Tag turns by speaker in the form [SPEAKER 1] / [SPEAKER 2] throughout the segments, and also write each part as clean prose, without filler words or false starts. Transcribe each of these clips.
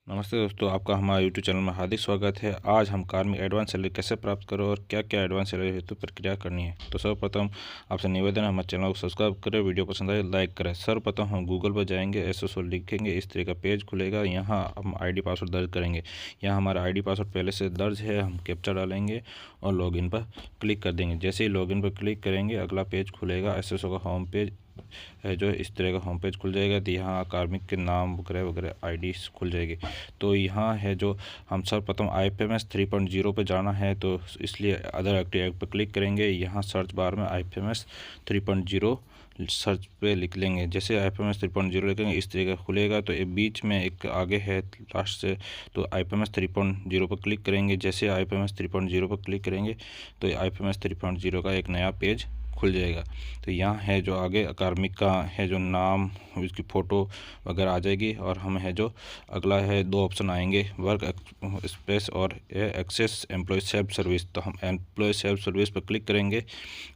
[SPEAKER 1] नमस्ते दोस्तों, आपका हमारे यूट्यूब चैनल में हार्दिक स्वागत है। आज हम कार्मिक एडवांस सैलरी कैसे प्राप्त करें और क्या क्या एडवांस सैलरी हेतु प्रक्रिया करनी है। तो सर्वप्रथम आपसे निवेदन है, हमारे चैनल को सब्सक्राइब करें, वीडियो पसंद आए लाइक करें। सर्वप्रथम हम गूगल पर जाएंगे, एसएसओ लिखेंगे, इस तरह का पेज खुलेगा। यहाँ हम आईडी पासवर्ड दर्ज करेंगे। यहाँ हमारा आईडी पासवर्ड पहले से दर्ज है, हम कैप्चा डालेंगे और लॉगिन पर क्लिक कर देंगे। जैसे ही लॉगिन पर क्लिक करेंगे अगला पेज खुलेगा, एसएसओ का होम पेज है जो इस तरह का होम पेज खुल जाएगा। तो यहाँ कार्मिक के नाम वगैरह वगैरह आईडी खुल जाएगी। तो यहाँ है जो हम सर्वप्रथम IFMS 3.0 पे जाना है, तो इसलिए अदर एक्टिव एक्ट पर क्लिक करेंगे। यहाँ सर्च बार में IFMS 3.0 सर्च पे लिख लेंगे। जैसे IFMS 3.0 लिखेंगे इस तरह का खुलेगा। तो एक बीच में एक आगे है लास्ट से, तो IFMS 3.0 पर क्लिक करेंगे। जैसे IFMS 3.0 पर क्लिक करेंगे तो IFMS 3.0 का एक नया पेज खुल जाएगा। तो यहाँ है जो आगे कार्मिक का है जो नाम, उसकी फ़ोटो वगैरह आ जाएगी। और हम है जो अगला है दो ऑप्शन आएंगे, वर्क स्पेस और एक्सेस एम्प्लॉय सेल्फ सर्विस। तो हम एम्प्लॉय सेल्फ सर्विस पर क्लिक करेंगे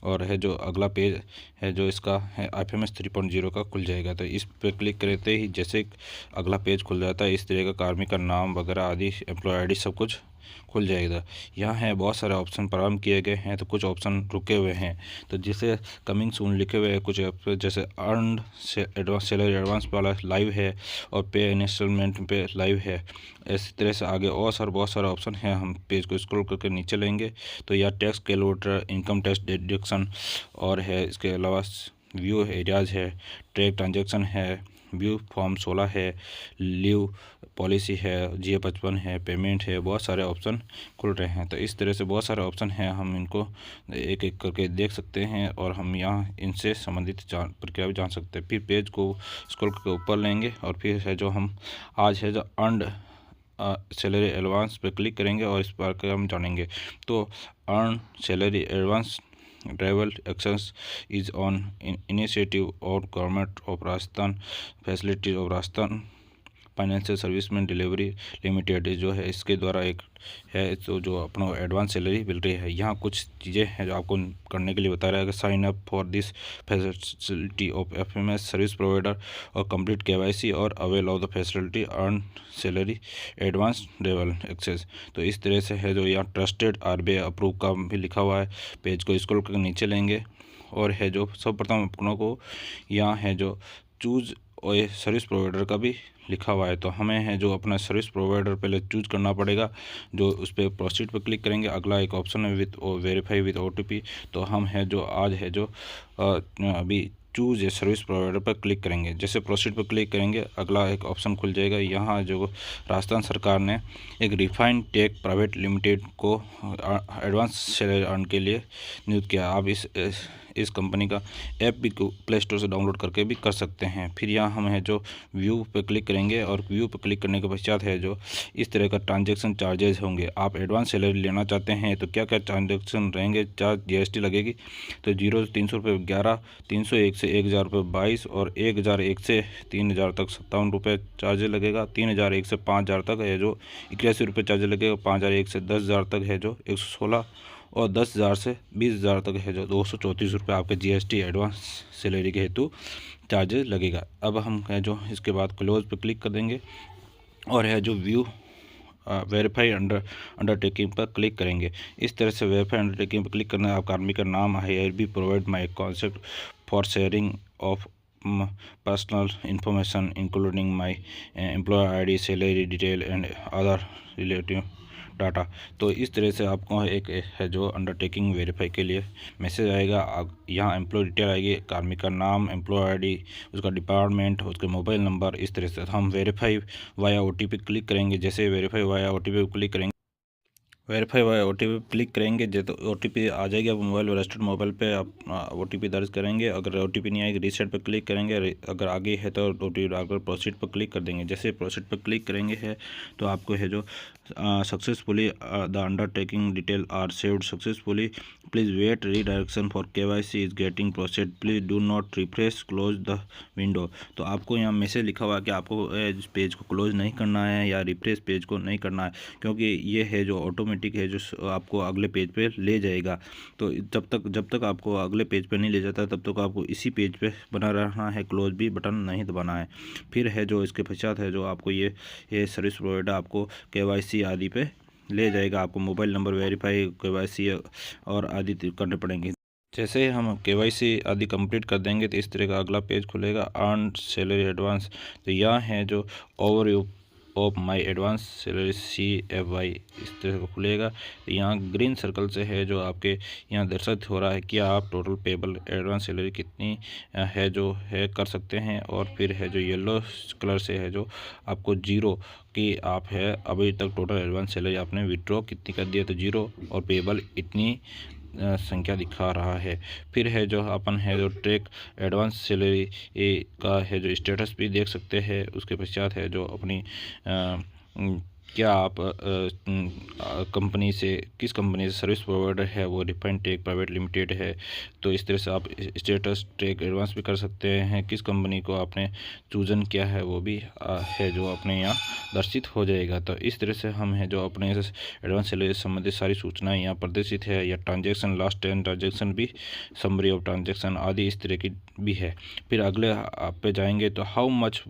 [SPEAKER 1] और है जो अगला पेज है जो इसका है IFMS 3.0 का खुल जाएगा। तो इस पर क्लिक करते ही जैसे अगला पेज खुल जाता है, इस तरह का कार्मिक का नाम वगैरह आदि एम्प्लॉय ID सब कुछ खुल जाएगा। यहाँ है बहुत सारे ऑप्शन प्रारंभ किए गए हैं, तो कुछ ऑप्शन रुके हुए हैं। तो जैसे कमिंग सून लिखे हुए हैं, कुछ जैसे अर्नड से एडवांस सैलरी एडवांस वाला लाइव है और पे इंस्टॉलमेंट पे लाइव है। इसी तरह से आगे और बहुत सारे ऑप्शन हैं। हम पेज को स्क्रॉल करके नीचे लेंगे तो यह tax calculator, income tax deduction और है। इसके अलावा व्यू एरियाज है, ट्रैक ट्रांजेक्शन है, व्यू फॉर्म 16 है, लीव पॉलिसी है, GA55 है, पेमेंट है। बहुत सारे ऑप्शन खुल रहे हैं। तो इस तरह से बहुत सारे ऑप्शन हैं, हम इनको एक एक करके देख सकते हैं और हम यहाँ इनसे संबंधित प्रक्रिया भी जान सकते हैं। फिर पेज को स्क्रॉल करके ऊपर लेंगे और फिर है जो हम आज है जो अर्नड सैलरी एडवांस पे क्लिक करेंगे और इस पर हम जानेंगे। तो earn salary advance travel actions is on initiative और government of Rajasthan facilities of Rajasthan financial service में डिलीवरी लिमिटेड जो है, इसके द्वारा एक है तो जो अपना एडवांस सैलरी मिल रही है। यहाँ कुछ चीज़ें हैं जो आपको करने के लिए बता रहा है कि sign up for this facility of FMS service provider और कंप्लीट KYC और avail of the facility earn salary advance travel access. तो इस तरह से है जो यहाँ ट्रस्टेड RBI अप्रूव का भी लिखा हुआ है। पेज को स्क्रॉल करके नीचे लेंगे और है जो सर्वप्रथम अपनों को यहाँ है जो चूज़ और ये सर्विस प्रोवाइडर का भी लिखा हुआ है। तो हमें है जो अपना सर्विस प्रोवाइडर पहले चूज करना पड़ेगा। जो उस पर प्रोसीड पर क्लिक करेंगे, अगला एक ऑप्शन है विथ वेरीफाई विथ OTP। तो हम है जो आज है जो अभी चूज ए सर्विस प्रोवाइडर पर क्लिक करेंगे। जैसे प्रोसीड पर क्लिक करेंगे अगला एक ऑप्शन खुल जाएगा। यहाँ जो राजस्थान सरकार ने एक रिफाइंड टेक प्राइवेट लिमिटेड को एडवांस सैलरी अर्न के लिए नियुक्त किया। आप इस कंपनी का ऐप भी प्ले स्टोर से डाउनलोड करके भी कर सकते हैं। फिर यहाँ हम है जो व्यू पे क्लिक करेंगे और व्यू पे क्लिक करने के पश्चात है जो इस तरह का ट्रांजैक्शन चार्जेस होंगे। आप एडवांस सैलरी लेना चाहते हैं तो क्या क्या ट्रांजैक्शन रहेंगे, चार्ज GST लगेगी। तो 0 से 300 रुपये 11, 301 से 1000 रुपये 22 और 1001 से 3000 तक 57 रुपये चार्ज लगेगा। 3001 से 5000 तक है जो 81 रुपये चार्ज लगेगा। 5001 से 10000 तक है जो 116 और 10,000 से 20,000 तक है जो 234 रुपये आपके GST एडवांस सैलरी के हेतु चार्जेस लगेगा। अब हम है जो इसके बाद क्लोज पे क्लिक कर देंगे और है जो व्यू वेरीफाई अंडरटेकिंग पर क्लिक करेंगे। इस तरह से वेरीफाई अंडरटेकिंग पर क्लिक करना है। आप कार्मिक का नाम है be provide my concept for sharing of personal information including my employ ID, salary detail and other relative data. तो इस तरह से आपको एक है जो अंडरटेकिंग वेरीफाई के लिए मैसेज आएगा। यहाँ एम्प्लॉय डिटेल आएगी, कार्मिक का नाम, एम्प्लॉय ID, उसका डिपार्टमेंट, उसके मोबाइल नंबर। इस तरह से हम वेरीफाई वाया OTP क्लिक करेंगे। जैसे वेरीफाई वाया OTP क्लिक करेंगे, वेरीफाई वाया OTP क्लिक करेंगे तो OTP आ जाएगी। आप मोबाइल रजिस्टर्ड मोबाइल पे आप OTP दर्ज करेंगे। अगर OTP नहीं आएगी रीसेट पर क्लिक करेंगे। अगर आगे है तो OTP डालकर प्रोसीड पर क्लिक कर देंगे। जैसे प्रोसीड पर क्लिक करेंगे है तो आपको है जो successfully the undertaking detail are saved successfully, please wait redirection for KYC is getting processed, please do not refresh close the window. तो आपको यहाँ मैसेज लिखा हुआ है कि आपको इस पेज को क्लोज नहीं करना है या रिफ्रेश पेज को नहीं करना है, क्योंकि ये है जो ऑटोमेटिक है जो आपको अगले पेज पे ले जाएगा। तो जब तक आपको अगले पेज पे नहीं ले जाता तब तक आपको इसी पेज पे बना रहना है, क्लोज भी बटन नहीं दबाना है। फिर है जो इसके पश्चात है जो आपको ये सर्विस प्रोवाइडर आपको KYC आदि पे ले जाएगा। आपको मोबाइल नंबर वेरीफाई, KYC और आदि करने पड़ेंगे। जैसे ही हम KYC आदि कंप्लीट कर देंगे तो इस तरह का अगला पेज खुलेगा, अर्न सैलरी एडवांस। तो यहाँ है जो overview of my advance salary CFY, इस तरह का खुलेगा। यहाँ ग्रीन सर्कल से है जो आपके यहाँ दर्शात हो रहा है कि आप टोटल पेबल एडवांस सैलरी कितनी है जो है कर सकते हैं। और फिर है जो येलो कलर से है जो आपको जीरो कि आप है अभी तक टोटल एडवांस सैलरी आपने विड्रॉ कितनी कर दिया, तो जीरो, और पेबल इतनी संख्या दिखा रहा है। फिर है जो अपन है जो ट्रैक एडवांस सैलरी का है जो स्टेटस भी देख सकते हैं। उसके पश्चात है जो अपनी क्या आप कंपनी से किस कंपनी से सर्विस प्रोवाइडर है वो रिफाइंड टेक प्राइवेट लिमिटेड है, तो इस तरह से आप स्टेटस ट्रैक एडवांस भी कर सकते हैं। किस कंपनी को आपने चूजन किया है वो भी है जो अपने यहाँ दर्शित हो जाएगा। तो इस तरह से हम है जो अपने एडवांस सैलरी से संबंधित सारी सूचनाएं यहाँ प्रदर्शित है। या ट्रांजेक्शन, लास्ट 10 ट्रांजेक्शन भी, समरी ऑफ ट्रांजेक्शन आदि इस तरह की भी है। फिर अगले आप पे जाएंगे तो how much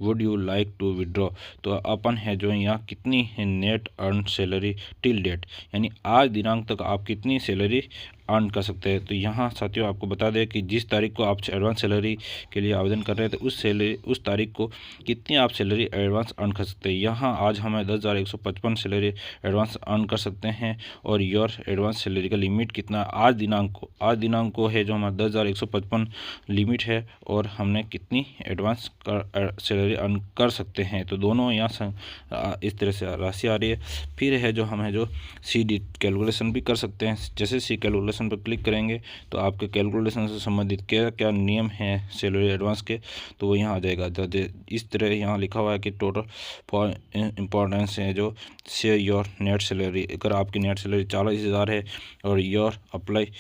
[SPEAKER 1] would you like to withdraw, तो अपन है जो यहाँ कितनी net earn salary till date, यानी आज दिनांक तक आप कितनी सैलरी अर्न कर सकते हैं। तो यहाँ साथियों आपको बता दें कि जिस तारीख को आप एडवांस सैलरी के लिए आवेदन कर रहे थे उस तारीख को कितनी आप सैलरी एडवांस अर्न कर सकते हैं। यहाँ आज हमें 10,155 सैलरी एडवांस अर्न कर सकते हैं। और योर एडवांस सैलरी का लिमिट कितना आज दिनांक को है जो हमारा 10,155 लिमिट है, और हमने कितनी एडवांस सैलरी अर्न कर सकते हैं। तो दोनों यहाँ इस तरह से राशि आ रही है। फिर है जो हम है जो CD कैलकुलेशन भी कर सकते हैं। जैसे सी कैलकुलेशन पर क्लिक करेंगे तो आपके कैलकुलेशन से संबंधित क्या क्या नियम हैं सैलरी एडवांस के, तो वो यहाँ आ जाएगा। तो इस तरह यहाँ लिखा हुआ है कि टोटल फॉर इम्पोर्टेंस है जो से योर नेट सैलरी, अगर आपकी नेट सैलरी 40,000 है और your apply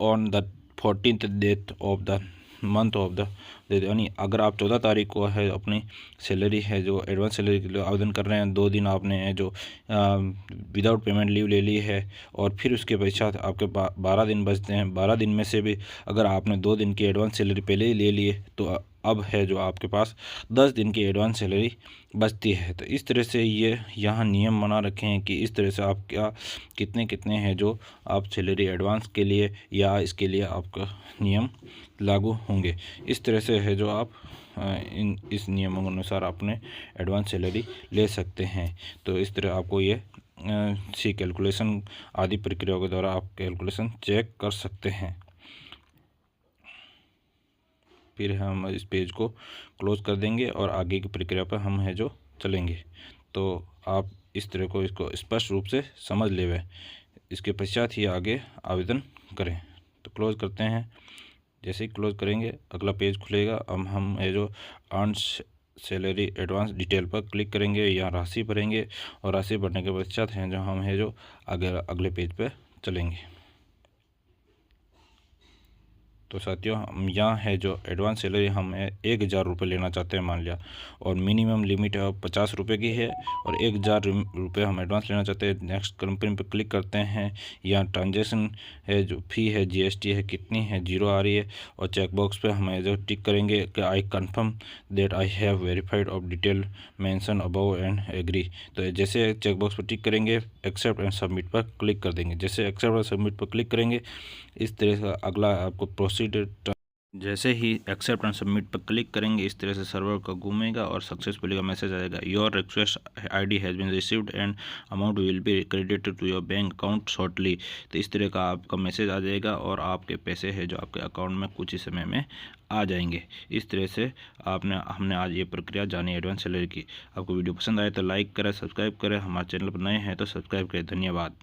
[SPEAKER 1] on the 14th date of the month of the, यानी अगर आप 14 तारीख को है अपनी सैलरी है जो एडवांस सैलरी के लिए आवेदन कर रहे हैं, 2 दिन आपने जो विदाउट पेमेंट लीव ले ली है, और फिर उसके पश्चात आपके 12 दिन बचते हैं। 12 दिन में से भी अगर आपने 2 दिन की एडवांस सैलरी पहले ही ले लिए तो अब है जो आपके पास 10 दिन की एडवांस सैलरी बचती है। तो इस तरह से ये यहाँ नियम बना रखे हैं कि इस तरह से आप क्या कितने हैं जो आप सैलरी एडवांस के लिए या इसके लिए आपका नियम लागू होंगे। इस तरह से है जो आप इस नियमों के अनुसार अपने एडवांस सैलरी ले सकते हैं। तो इस तरह आपको ये सी कैलकुलेशन आदि प्रक्रियाओं के द्वारा आप कैलकुलेशन चेक कर सकते हैं। फिर हम इस पेज को क्लोज कर देंगे और आगे की प्रक्रिया पर हम है जो चलेंगे। तो आप इस तरह को इसको स्पष्ट रूप से समझ लेवे, इसके पश्चात ही आगे आवेदन करें। तो क्लोज करते हैं। जैसे ही क्लोज करेंगे अगला पेज खुलेगा। अब हम है जो अर्न सैलरी एडवांस डिटेल पर क्लिक करेंगे, यहाँ राशि भरेंगे, और राशि भरने के पश्चात हैं जो हम है जो अगले पेज पर चलेंगे। तो साथियों हम यहाँ है जो एडवांस सैलरी हम 1,000 रुपये लेना चाहते हैं मान लिया, और मिनिमम लिमिट है 50 रुपये की है, और 1,000 रुपये हम एडवांस लेना चाहते हैं। नेक्स्ट कंपनी पे क्लिक करते हैं। यहाँ ट्रांजेक्शन है जो फ़ी है GST है कितनी है 0 आ रही है, और चेकबॉक्स पे हम जो टिक करेंगे कि I confirm that I have verified of detail mention above and agree. तो जैसे चेकबॉक्स पर टिक करेंगे एक्सेप्ट एंड सबमिट पर क्लिक कर देंगे। जैसे एक्सेप्ट और सबमिट पर क्लिक करेंगे इस तरह से अगला आपको प्रोसीडर, जैसे ही एक्सेप्ट एंड सबमिट पर क्लिक करेंगे इस तरह से सर्वर का घूमेगा और सक्सेसफुली का मैसेज आएगा, your request ID has been received and amount will be credited to your bank account shortly. तो इस तरह का आपका मैसेज आ जाएगा और आपके पैसे है जो आपके अकाउंट में कुछ ही समय में आ जाएंगे। इस तरह से हमने आज ये प्रक्रिया जानी एडवांस सैलरी की। आपको वीडियो पसंद आए तो लाइक करें, सब्सक्राइब करें, हमारे चैनल पर नए हैं तो सब्सक्राइब करें। धन्यवाद।